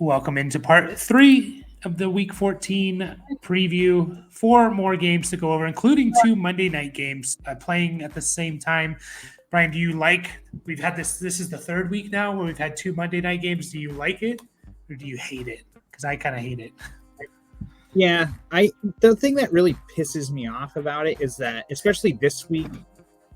Welcome into part 3 of the Week 14 preview. 4 more games to go over, including 2 Monday night games playing at the same time. Brian, do you like? We've had this is the third week now where we've had 2 Monday night games. Do you like it or do you hate it? Because I kind of hate it. Yeah, the thing that really pisses me off about it is that, especially this week,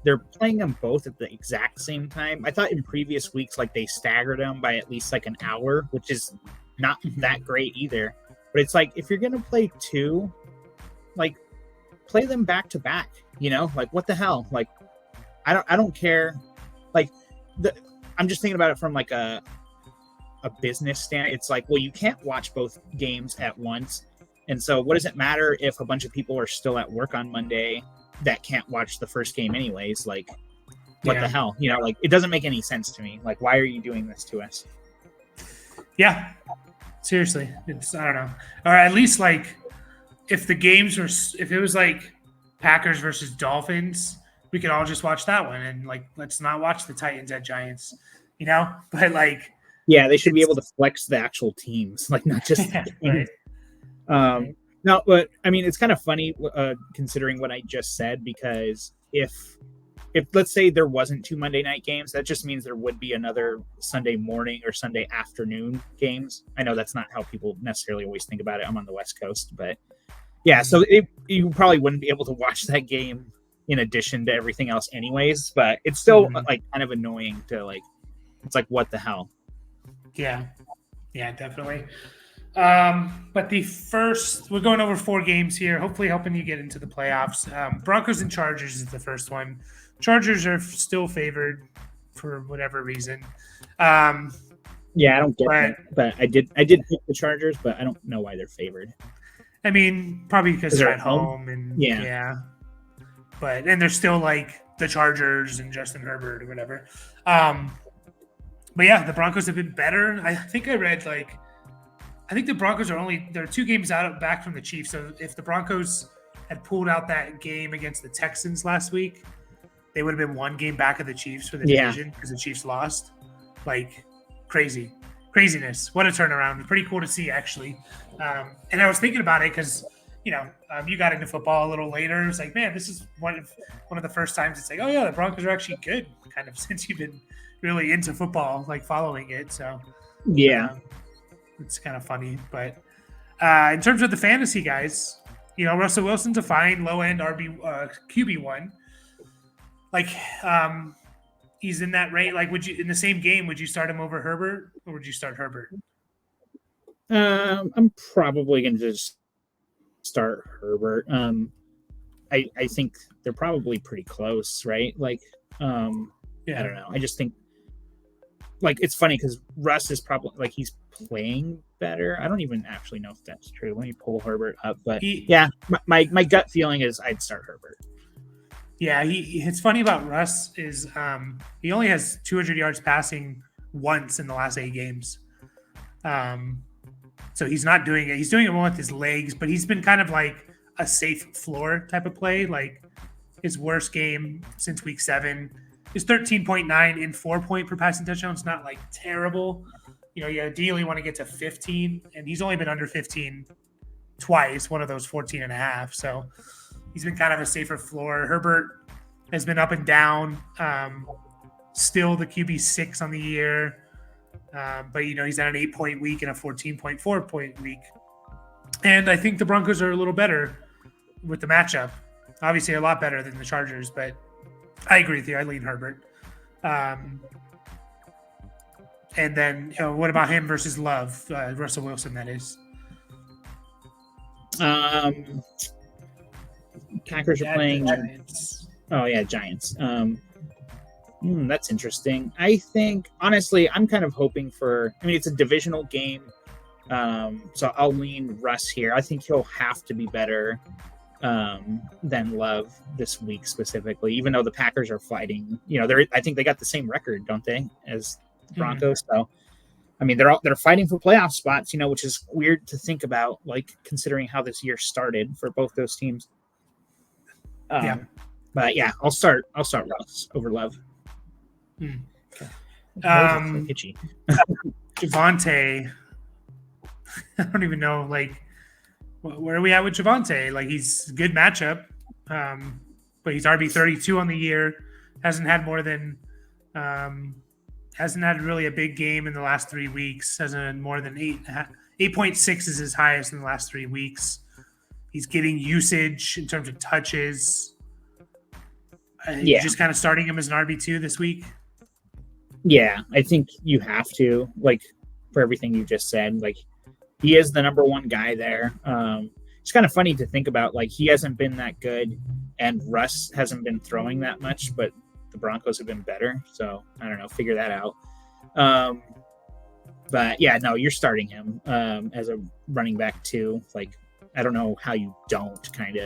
they're playing them both at the exact same time. I thought in previous weeks, like, they staggered them by at least like an hour, which is not that great either. But it's like, if you're gonna play 2, like, play them back to back. Like, what the hell? Like, I don't care. Like, I'm just thinking about it from like a business stand. It's like, well, you can't watch both games at once. And so what does it matter if a bunch of people are still at work on Monday that can't watch the first game anyways? Like, what the hell? Like, it doesn't make any sense to me. Like, why are you doing this to us? Yeah, seriously. I don't know. Or at least, like, if it was like Packers versus Dolphins, we could all just watch that one and, like, let's not watch the Titans at Giants, But, like, yeah, they should be able to flex the actual teams, like, not just right. No, but I mean, it's kind of funny considering what I just said, because if let's say there wasn't 2 Monday night games, that just means there would be another Sunday morning or Sunday afternoon games. I know that's not how people necessarily always think about it. I'm on the West Coast, but yeah, so you probably wouldn't be able to watch that game in addition to everything else anyways, but it's still like kind of annoying to, like, it's like, what the hell? Yeah, definitely. But we're going over 4 games here, hopefully helping you get into the playoffs. Broncos and Chargers is the first one. Chargers are still favored for whatever reason. Yeah, I don't get that, but I did pick the Chargers, but I don't know why they're favored. I mean, probably because they're at home and yeah. But they're still like the Chargers and Justin Herbert or whatever. But yeah, the Broncos have been better. I think I read, like, I think the Broncos they're 2 games back from the Chiefs. So if the Broncos had pulled out that game against the Texans last week, they would have been 1 game back of the Chiefs for the division because the Chiefs lost. Like, craziness. What a turnaround. Pretty cool to see, actually. And I was thinking about it because, you got into football a little later. It's like, man, this is one of the first times it's like, oh yeah, the Broncos are actually good, kind of, since you've been really into football, like, following it. So yeah. It's kind of funny, but in terms of the fantasy guys, Russell Wilson's a fine low-end QB1. Like, he's in that rate. Like, in the same game, would you start him over Herbert, or would you start Herbert? I'm probably going to just start Herbert. I think they're probably pretty close, right? Like, I don't know. I just think, like, it's funny because Russ is probably, like, he's playing better. I don't even actually know if that's true. Let me pull Herbert up, but my gut feeling is I'd start Herbert. Yeah, it's funny about Russ is he only has 200 yards passing once in the last 8 games. So he's not doing it. He's doing it more with his legs, but he's been kind of like a safe floor type of play. Like, his worst game since week 7 is 13.9 in 4-point per passing touchdown. It's not, like, terrible. You ideally want to get to 15, and he's only been under 15 twice, one of those 14.5. So he's been kind of a safer floor. Herbert has been up and down. Still the QB6 on the year. But, he's at an 8-point week and a 14.4 point week. And I think the Broncos are a little better with the matchup. Obviously a lot better than the Chargers, but I agree with you. I lean Herbert. And then, what about him versus Love? Russell Wilson, that is. Packers are playing Giants. Oh yeah, Giants. That's interesting. I think, honestly, I'm kind of hoping for, I mean, it's a divisional game. So I'll lean Russ here. I think he'll have to be better than Love this week specifically, even though the Packers are fighting. I think they got the same record, don't they, as Broncos? So I mean, they're fighting for playoff spots, which is weird to think about, like, considering how this year started for both those teams. But yeah, I'll start Russ over Love. Javonte I don't even know, like, where are we at with Javonte? Like, he's a good matchup, but he's RB32 on the year. Hasn't had more than, hasn't had really a big game in the last 3 weeks. Hasn't had more than 8.6 is his highest in the last 3 weeks. He's getting usage in terms of touches. You're just kind of starting him as an RB2 this week. Yeah, I think you have to, like, for everything you just said. Like, he is the number one guy there. It's kind of funny to think about. Like, he hasn't been that good, and Russ hasn't been throwing that much, but the Broncos have been better. So I don't know. Figure that out. But yeah, no, you're starting him as a running back too. Like, I don't know how you don't kind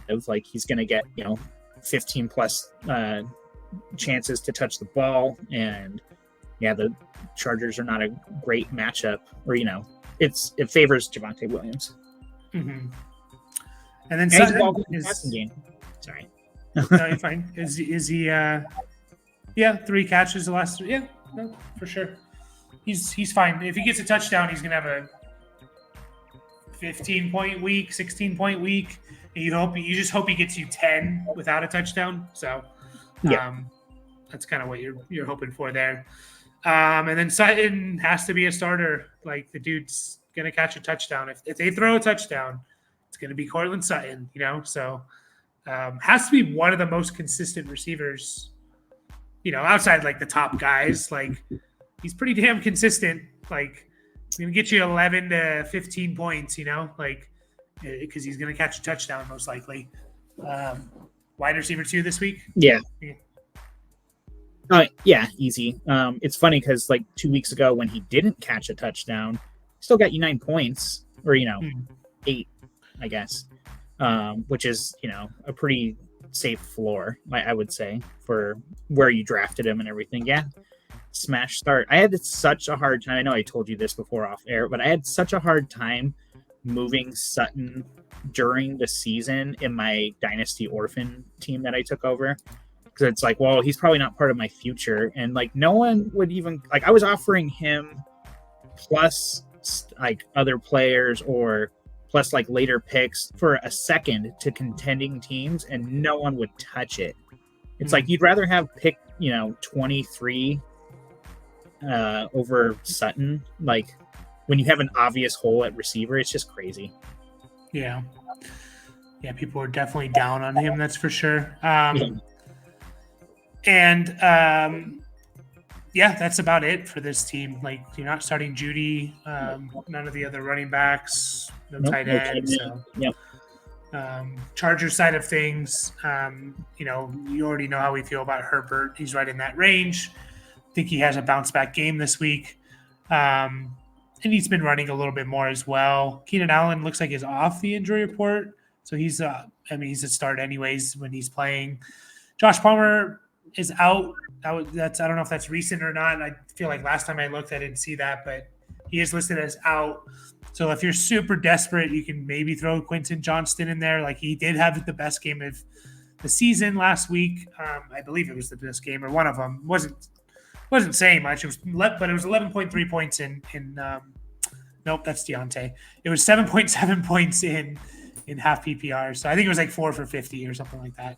of like, he's going to get 15 plus chances to touch the ball, and the Chargers are not a great matchup, or it favors Javonte Williams. And then passing game. Sorry, no, you're fine. Is he? 3 catches the last 3. Yeah, no, for sure. He's fine. If he gets a touchdown, he's gonna have a 15-point week, 16-point week. And you just hope he gets you 10 without a touchdown. So, that's kind of what you're hoping for there. And then Sutton has to be a starter. Like, the dude's gonna catch a touchdown. If they throw a touchdown, it's gonna be Cortland Sutton. So has to be one of the most consistent receivers. Outside like the top guys. Like, he's pretty damn consistent. Like, he's gonna get you 11 to 15 points. Like, because he's gonna catch a touchdown most likely. Wide receiver 2 this week. Yeah. Easy. It's funny because like 2 weeks ago when he didn't catch a touchdown, still got you 9 points, or 8, I guess, which is a pretty safe floor, I would say, for where you drafted him and everything. Yeah, smash start. I had such a hard time. I know I told you this before off air, but I had such a hard time moving Sutton during the season in my Dynasty Orphan team that I took over. Because it's like, well, he's probably not part of my future. And like, no one would even, like, I was offering him plus like other players or plus like later picks for a second to contending teams, and no one would touch it. It's like, you'd rather have pick 23 over Sutton. Like, when you have an obvious hole at receiver, it's just crazy. Yeah, people are definitely down on him, that's for sure. And that's about it for this team. Like, you're not starting Judy, none of the other running backs, tight ends. Chargers side of things, you already know how we feel about Herbert. He's right in that range. I think he has a bounce back game this week. And he's been running a little bit more as well. Keenan Allen looks like he's off the injury report. So he's he's a start anyways when he's playing. Josh Palmer is out. I don't know if that's recent or not. I feel like last time I looked, I didn't see that, but he is listed as out. So if you're super desperate, you can maybe throw Quentin Johnston in there. Like, he did have the best game of the season last week. I believe it was the best game, or one of them. Wasn't saying much. It was, but it was 11.3 points in. Nope, that's Deontay. It was 7.7 points in half PPR. So I think it was like 4 for 50 or something like that.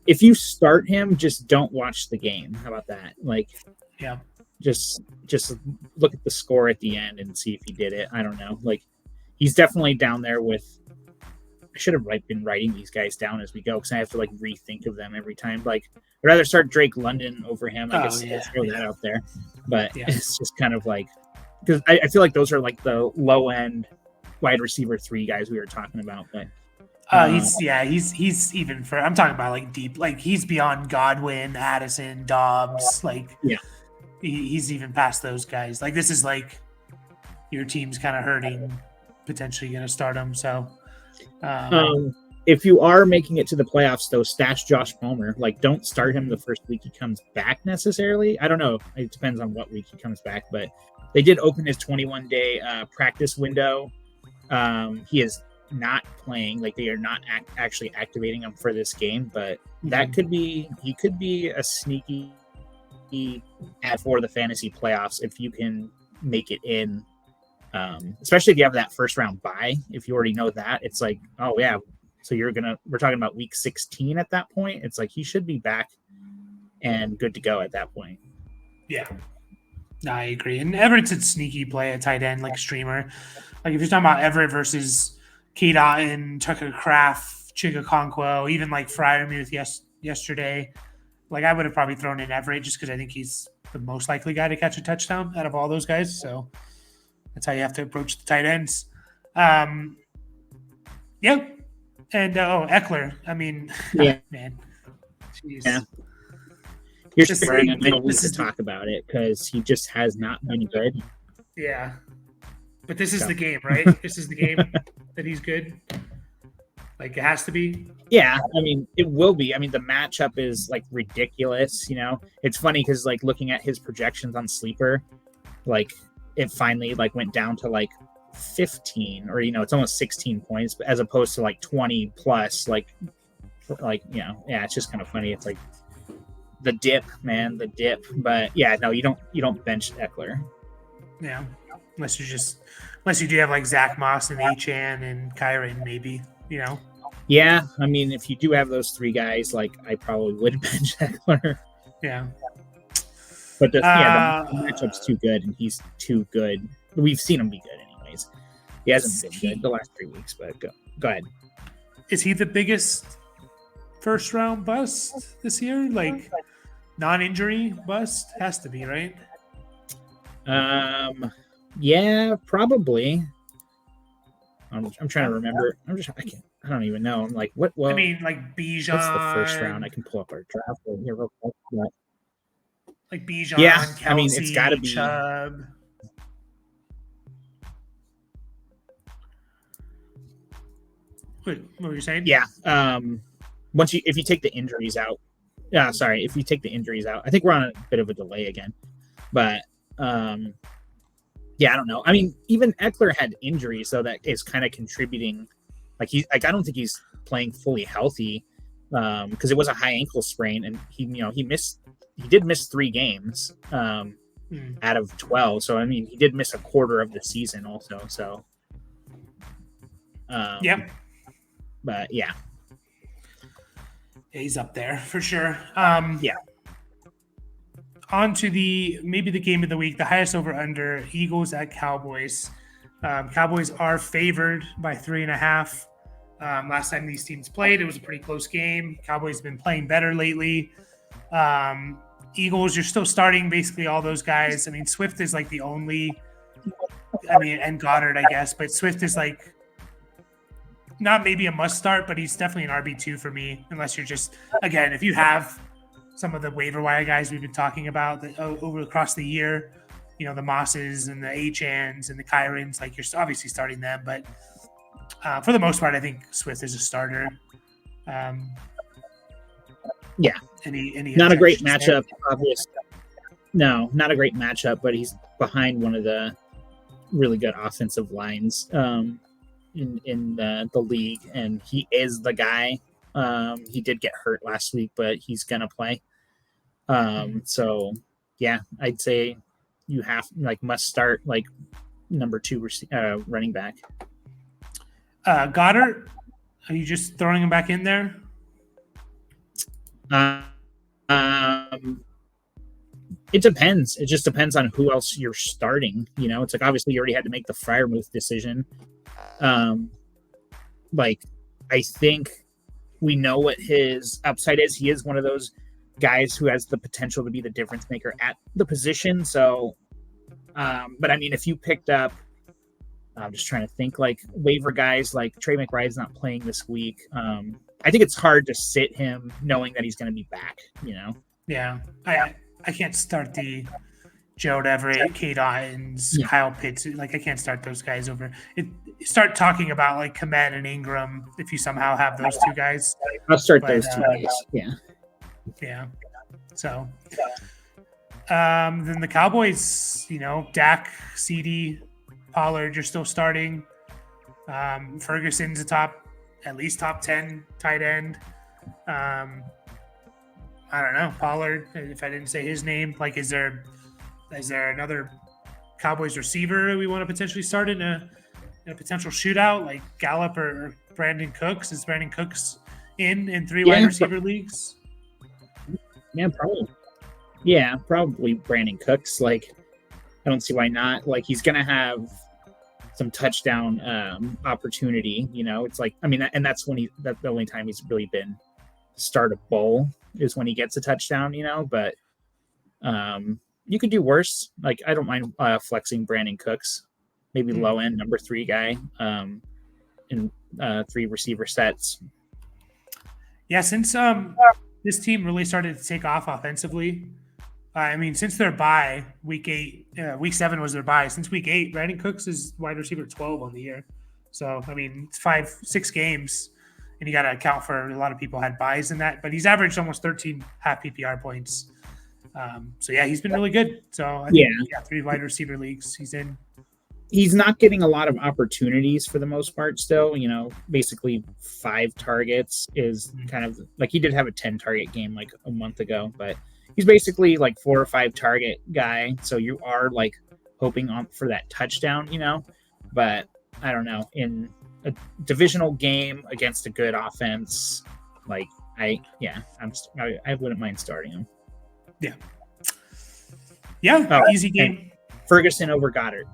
If you start him, just don't watch the game. How about that? Like, just look at the score at the end and see if he did it. I don't know. Like, he's definitely down there with. I should have been writing these guys down as we go, because I have to like rethink of them every time. Like, I'd rather start Drake London over him. I guess I'll throw that out there. But it's just kind of like, because I feel like those are like the low end wide receiver 3 guys we were talking about. But he's even for. I'm talking about like deep, like he's beyond Godwin, Addison, Dobbs. Like, he's even past those guys. Like, this is like your team's kind of hurting, potentially going to start him. So. If you are making it to the playoffs, though, stash Josh Palmer. Like, don't start him the first week he comes back necessarily. I don't know. It depends on what week he comes back, but they did open his 21-day practice window. He is not playing. Like, they are not actually activating him for this game, but that could be. He could be a sneaky for the fantasy playoffs if you can make it in. Especially if you have that first round bye. If you already know that, it's like, oh yeah, so we're talking about week 16 at that point. It's like he should be back and good to go at that point. Yeah, no, I agree. And Everett's a sneaky play at tight end, like streamer. Like if you're talking about Everett versus Kate Otten, Tucker Kraft, Chigakonkwo, even like Freiermuth yesterday, like I would have probably thrown in Everett just because I think he's the most likely guy to catch a touchdown out of all those guys. So that's how you have to approach the tight ends. Yeah. And Eckler. I mean, yeah, man. Jeez. Yeah. You're just right. I don't need to talk about it because he just has not been good. Yeah. But this is the game, right? This is the game that he's good. Like it has to be. Yeah, I mean it will be. I mean the matchup is like ridiculous. You know, it's funny because like looking at his projections on Sleeper, like it finally like went down to like 15 or it's almost 16 points as opposed to like 20 plus. Like yeah, it's just kind of funny. It's like the dip, man, the dip. But yeah, no, you don't bench Eckler. Yeah, unless you do have like Zach Moss and Achane and Kyren, maybe. Yeah, I mean, if you do have those three guys, like I probably would bench Eckler. Yeah, but the matchup's too good, and he's too good. We've seen him be good, anyways. He hasn't been good the last 3 weeks, but go ahead. Is he the biggest first round bust this year? Like non-injury bust has to be, right? Yeah, probably. I'm trying to remember. I don't even know. I'm like, what? Well, I mean, like Bijan. What's the first round? I can pull up our draft right here real quick. But... Like Bijan. Yeah, Kelsey, I mean, it's got to be. Chubb. Wait, what were you saying? Yeah. If you take the injuries out. Yeah, sorry. If you take the injuries out, I think we're on a bit of a delay again. But yeah, I don't know. I mean, even Eckler had injuries, so that is kind of contributing. I don't think he's playing fully healthy because it was a high ankle sprain, and he did miss 3 games out of 12. So I mean, he did miss a quarter of the season also. So yep. But yeah, he's up there for sure. Yeah. On to maybe the game of the week, the highest over under, Eagles at Cowboys. Cowboys are favored by 3.5. Last time these teams played, it was a pretty close game. Cowboys have been playing better lately. Eagles, you're still starting basically all those guys. I mean, Swift is like the only, and Goddard, I guess, but Swift is like not maybe a must start, but he's definitely an RB2 for me, unless you're just, again, if you have some of the waiver wire guys we've been talking about over across the year, the Mosses and the Achans and the Kyrens, like you're obviously starting them, but for the most part, I think Swift is a starter. Yeah. Any not a great matchup, obviously. No, not a great matchup, but he's behind one of the really good offensive lines in the league, and he is the guy. He did get hurt last week, but he's gonna play. So yeah, I'd say you must start number 2 running back. Goddard, are you just throwing him back in there? It depends. It just depends on who else you're starting. It's like obviously you already had to make the Freiermuth decision. I think we know what his upside is. He is one of those guys who has the potential to be the difference maker at the position. So, but I mean, if you picked up, I'm just trying to think waiver guys like Trey McBride's not playing this week. I think it's hard to sit him knowing that he's going to be back, Yeah. I can't start the Gerald Everett, Kate Ottens, Kyle Pitts. I can't start those guys over. Start talking about Komet and Ingram if you somehow have those 2 guys. I'll start those 2 guys. Yeah. Yeah. So then the Cowboys, Dak, CD, Pollard, you're still starting. Ferguson's at least top 10 tight end. I I don't know, Pollard. If I didn't say his name, like, is there another Cowboys receiver we want to potentially start in a potential shootout, like Gallup or Brandon Cooks? Is Brandon Cooks in 3 wide receiver leagues? Yeah, probably. Yeah, probably Brandon Cooks. Like, I don't see why not. Like, he's gonna have some touchdown opportunity. It's like, I mean, and that's that's the only time he's really been startable is when he gets a touchdown. But you could do worse. Like, I don't mind flexing Brandon Cooks, maybe low end number 3 guy in 3 receiver sets. Yeah, since this team really started to take off offensively. I mean, since their bye, week 7 was their bye. Since week 8, Brandon Cooks is wide receiver 12 on the year. So, I mean, it's 5-6 games, and you got to account for a lot of people had buys in that. But he's averaged almost 13 half PPR points. So, yeah, he's been really good. So, I think, 3 wide receiver leagues he's in. He's not getting a lot of opportunities for the most part still. Basically 5 targets is kind of like he did have a 10 target game like a month ago, but he's basically like 4 or 5 target guy. So you are like hoping for that touchdown, but I don't know, in a divisional game against a good offense, like I wouldn't mind starting him. Yeah. Easy game. Ferguson over Goddard.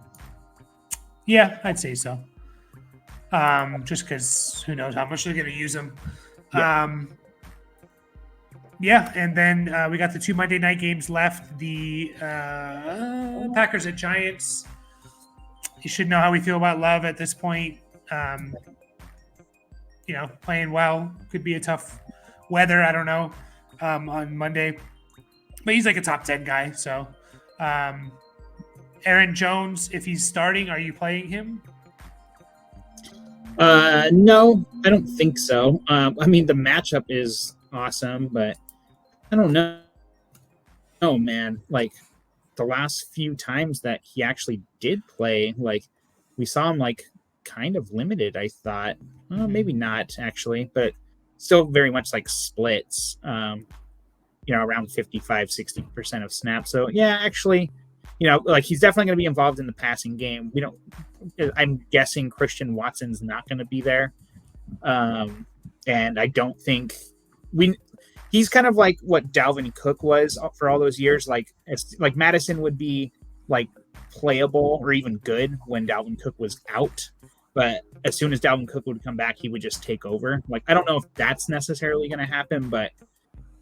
Yeah, I'd say so. Just because who knows how much they're going to use him. And then we got the 2 Monday night games left. The Packers at Giants. You should know how we feel about Love at this point. Playing well. Could be a tough weather, I don't know, on Monday. But he's like a top 10 guy. So, Aaron Jones, if he's starting, are you playing him? No, I don't think so. I mean, the matchup is awesome, but I don't know. Oh man, like the last few times that he actually did play, like we saw him like kind of limited, I thought. Well, maybe not actually, but still very much like splits, around 55-60% of snaps. So yeah, actually, like he's definitely going to be involved in the passing game. I'm guessing Christian Watson's not going to be there. And I don't think he's kind of like what Dalvin Cook was for all those years. Like Madison would be like playable or even good when Dalvin Cook was out. But as soon as Dalvin Cook would come back, he would just take over. Like, I don't know if that's necessarily going to happen, but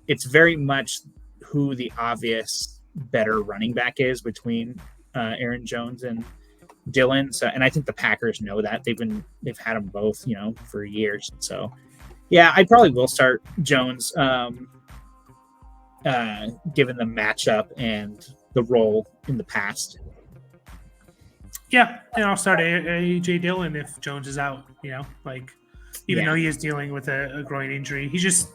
it's very much who the obvious better running back is between Aaron Jones and Dillon. So, and I think the Packers know that they've had them both, for years. So, yeah, I probably will start Jones, given the matchup and the role in the past. Yeah, and I'll start AJ Dillon if Jones is out. Even though he is dealing with a groin injury, he just.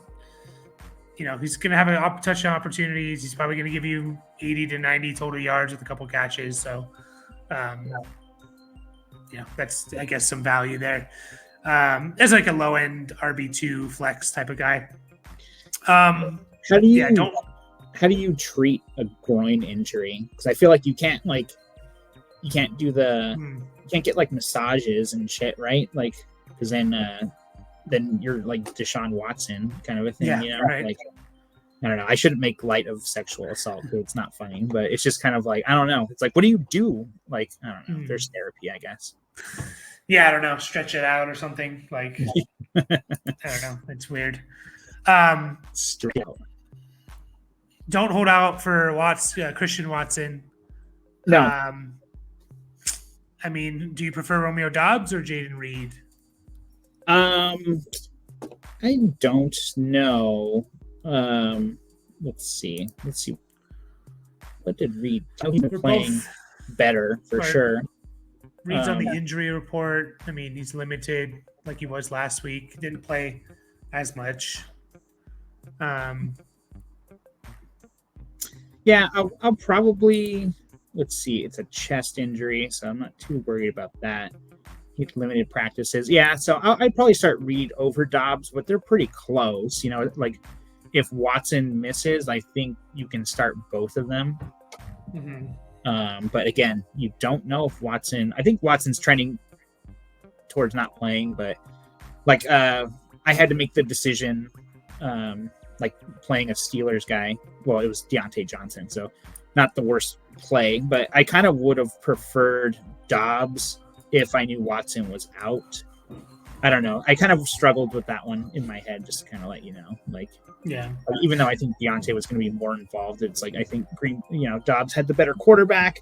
He's going to have a touchdown opportunities. He's probably going to give you 80 to 90 total yards with a couple catches. So, that's, I guess, some value there. As like a low-end RB2 flex type of guy. How do you treat a groin injury? Because I feel like you can't do you can't get like massages and shit, right? Like, because then you're like Deshaun Watson kind of a thing, Right. Like, I don't know. I shouldn't make light of sexual assault because it's not funny, but it's just kind of like, I don't know. It's like, what do you do? Like, I don't know. There's therapy, I guess. Yeah, I don't know. Stretch it out or something. Like, I don't know. It's weird. Straight out. Don't hold out for Christian Watson. No. I mean, do you prefer Romeo Doubs or Jaden Reed? I don't know. Let's see. What did Reed? He's playing better for sure. Reed's on the injury report. I mean, he's limited like he was last week. He didn't play as much. Yeah, I'll probably. Let's see. It's a chest injury, so I'm not too worried about that. Limited practices. Yeah, so I'd probably start Reed over Dobbs, but they're pretty close. Like if Watson misses, I think you can start both of them. But again, you don't know if I think Watson's trending towards not playing, but like I had to make the decision, like playing a Steelers guy. Well, it was Deontay Johnson, so not the worst play, but I kind of would have preferred Dobbs if I knew Watson was out. I don't know. I kind of struggled with that one in my head, just to kind of let you know. Like, yeah. Even though I think Deontay was going to be more involved, it's like I think Dobbs had the better quarterback.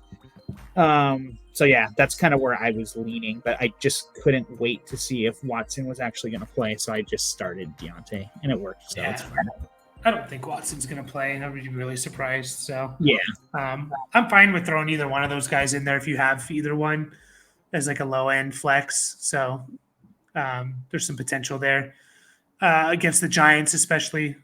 So yeah, that's kind of where I was leaning, but I just couldn't wait to see if Watson was actually going to play, so I just started Deontay, and it worked. So it's fine. I don't think Watson's going to play. I would be really surprised. So yeah, I'm fine with throwing either one of those guys in there if you have either one as like a low end flex. So there's some potential there against the Giants, especially.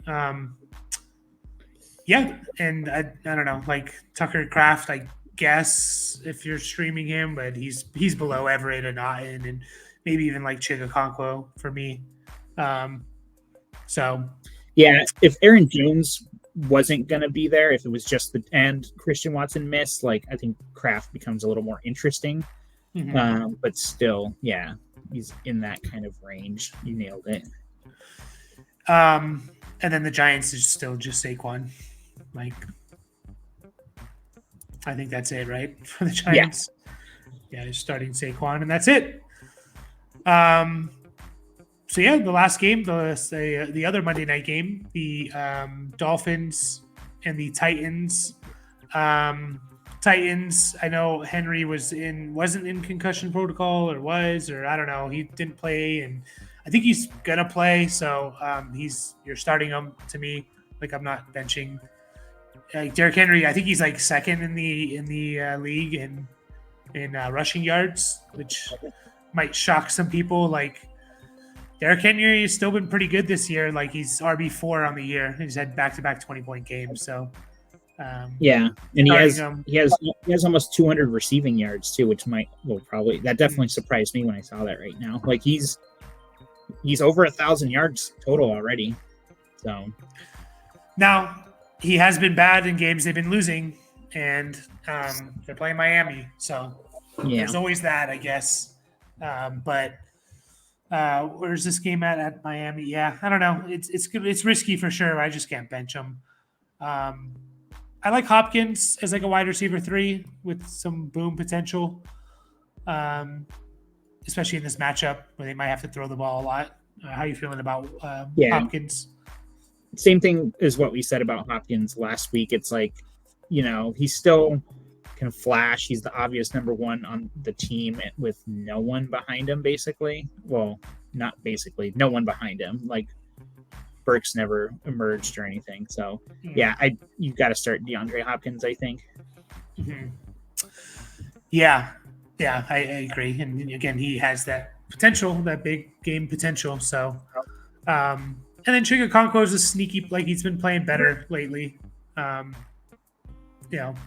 Yeah, and I don't know, like Tucker Kraft, I guess if you're streaming him, but he's below Everett and Otten, and maybe even like Chigakonkwo for me. So yeah, if Aaron Jones wasn't going to be there, if it was just and Christian Watson missed, like I think Kraft becomes a little more interesting. But still, yeah, he's in that kind of range. You nailed it. And then the Giants is still just Saquon. Like, I think that's it, right? For the Giants. Yeah, they're starting Saquon, and that's it. So yeah, the last game, the other Monday night game, the Dolphins and the Titans. Titans, I know Henry wasn't in concussion protocol or I don't know. He didn't play, and I think he's gonna play. So you're starting him to me. Like I'm not benching. Derrick Henry, I think he's like second in the league in rushing yards, which might shock some people. Like Derrick Henry has still been pretty good this year. Like he's RB4 on the year. He's had back-to-back 20-point games. So and he has almost 200 receiving yards too, which that definitely surprised me when I saw that right now. Like he's over 1,000 yards total already. So now he has been bad in games they've been losing, and they're playing Miami. So there's always that, I guess. But where's this game at Miami? Yeah, I don't know. It's good. It's risky for sure. I just can't bench him. I like Hopkins as like a wide receiver 3 with some boom potential, especially in this matchup where they might have to throw the ball a lot. How are you feeling about Hopkins? Same thing as what we said about Hopkins last week. It's like, he's still can flash. He's the obvious number one on the team with no one behind him, basically. Well, not basically, no one behind him. Like Burks never emerged or anything. So you've got to start DeAndre Hopkins, I think. Yeah, I agree. And again, he has that potential, that big game potential. So, and then Chigakonkwo is a sneaky, like he's been playing better lately.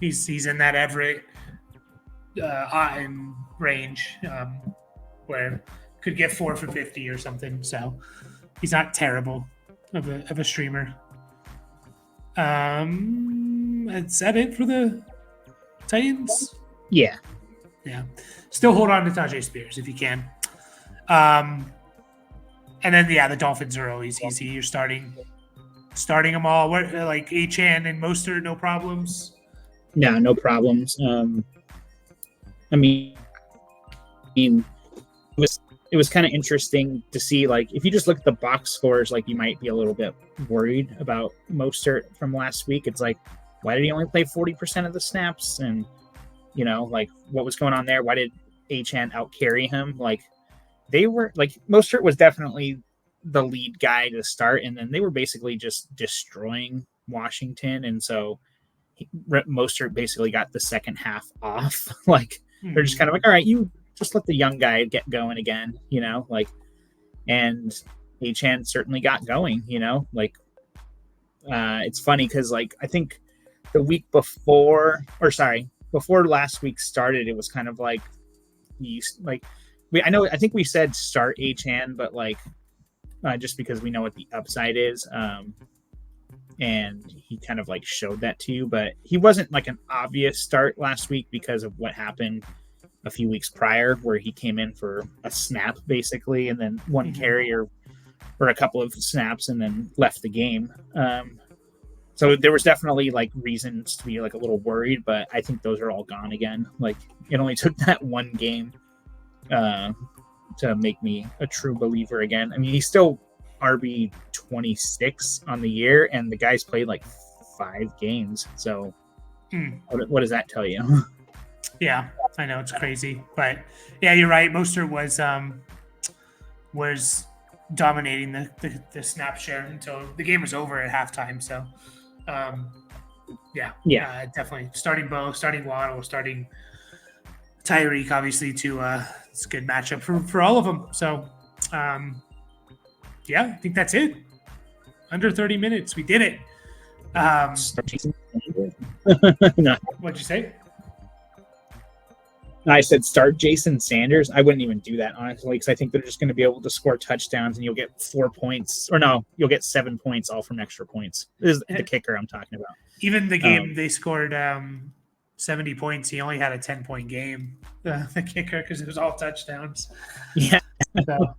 He's in that Everett Otten range where could get 4 for 50 or something. So he's not terrible of a streamer. Is that it for the Titans? Yeah. Still hold on to Tajay Spears if you can. And then the Dolphins are always easy. You're starting them all. Like Achane and Mostert, no problems. No problems. I mean, it was kind of interesting to see, like, if you just look at the box scores, like, you might be a little bit worried about Mostert from last week. It's like, why did he only play 40% of the snaps? And, like, what was going on there? Why did Achane out-carry him? Like, they were, like, Mostert was definitely the lead guy to start, and then they were basically just destroying Washington, and so Mostert basically got the second half off. Like, they're just kind of like, all right, you just let the young guy get going again, and Achane certainly got going, like, it's funny because, like, I think the week before last week started, it was kind of like, I think we said start Achane, but like, just because we know what the upside is. and he kind of like showed that to you, but he wasn't like an obvious start last week because of what happened a few weeks prior, where he came in for a snap basically, and then one carry or a couple of snaps, and then left the game. So there was definitely like reasons to be like a little worried, but I think those are all gone again. Like it only took that one game to make me a true believer again. I mean, he's still RB 26 on the year, and the guy's played like 5 games. So what does that tell you? Yeah, I know, it's crazy, but yeah, you're right. Mostert was dominating the snap share until the game was over at halftime. So, definitely starting Bo, starting Waddle, starting Tyreek. Obviously, it's a good matchup for all of them. So, I think that's it. Under 30 minutes, we did it. No. What'd you say? I said start Jason Sanders. I wouldn't even do that, honestly, because I think they're just going to be able to score touchdowns, and you'll get 4 points. Or no, you'll get 7 points all from extra points. This is the kicker I'm talking about. Even the game they scored 70 points, he only had a 10-point game, the kicker, because it was all touchdowns. Yeah. So,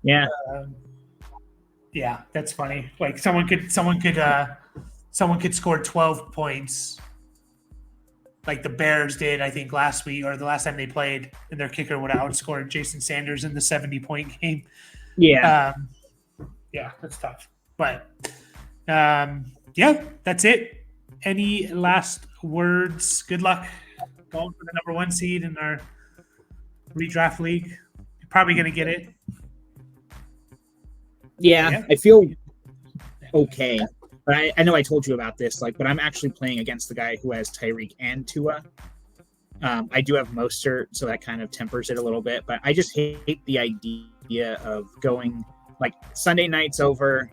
yeah. That's funny. Like someone could score 12 points, like the Bears did, I think, last week or the last time they played, and their kicker would have outscored Jason Sanders in the 70-point game. Yeah. That's tough. But that's it. Any last words? Good luck going for the number 1 seed in our redraft league. You're probably going to get it. Yeah, I feel okay. But I know I told you about this, but I'm actually playing against the guy who has Tyreek and Tua. I do have Mostert, so that kind of tempers it a little bit. But I just hate the idea of going, like, Sunday night's over.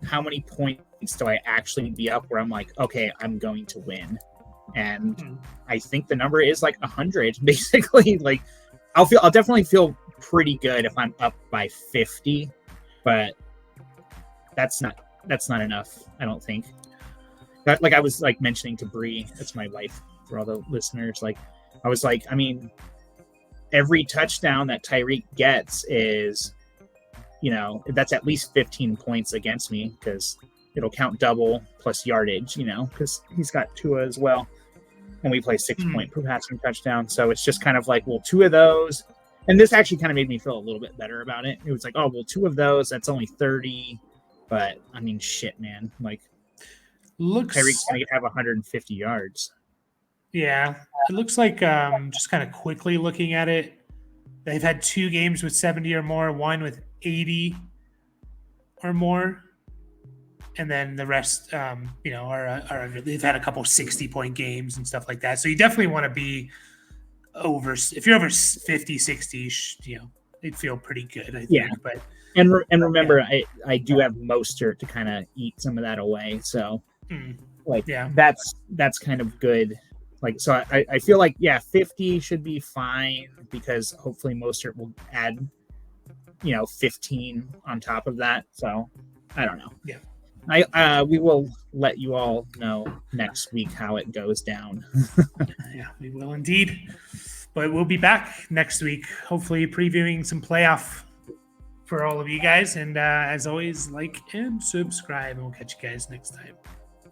How many points do I actually be up where I'm like, okay, I'm going to win? And I think the number is like 100, basically. Like, I'll definitely feel pretty good if I'm up by 50, but that's not enough, I don't think. Like I was like mentioning to Bree, that's my wife, for all the listeners. Like I was like, I mean, every touchdown that Tyreek gets is, that's at least 15 points against me, because it'll count double plus yardage, because he's got Tua as well, and we play 6 point per passing touchdown. So it's just kind of like, well, 2 of those, and this actually kind of made me feel a little bit better about it. It was like, oh, well, 2 of those, that's only 30. But I mean, shit, man. Like, Tyreek's gonna have 150 yards. Yeah, it looks like just kind of quickly looking at it, they've had 2 games with 70 or more, 1 with 80 or more, and then the rest, are they've had a couple 60-point games and stuff like that. So you definitely want to be over. If you're over 50, 60, it'd feel pretty good, I think. Yeah, but. And remember, I do have Mostert to kind of eat some of that away. So, that's kind of good. Like, so I feel like, 50 should be fine, because hopefully Mostert will add, 15 on top of that. So, I don't know. Yeah. We will let you all know next week how it goes down. Yeah, we will indeed. But we'll be back next week, hopefully previewing some playoff for all of you guys. And as always, like and subscribe, and we'll catch you guys next time.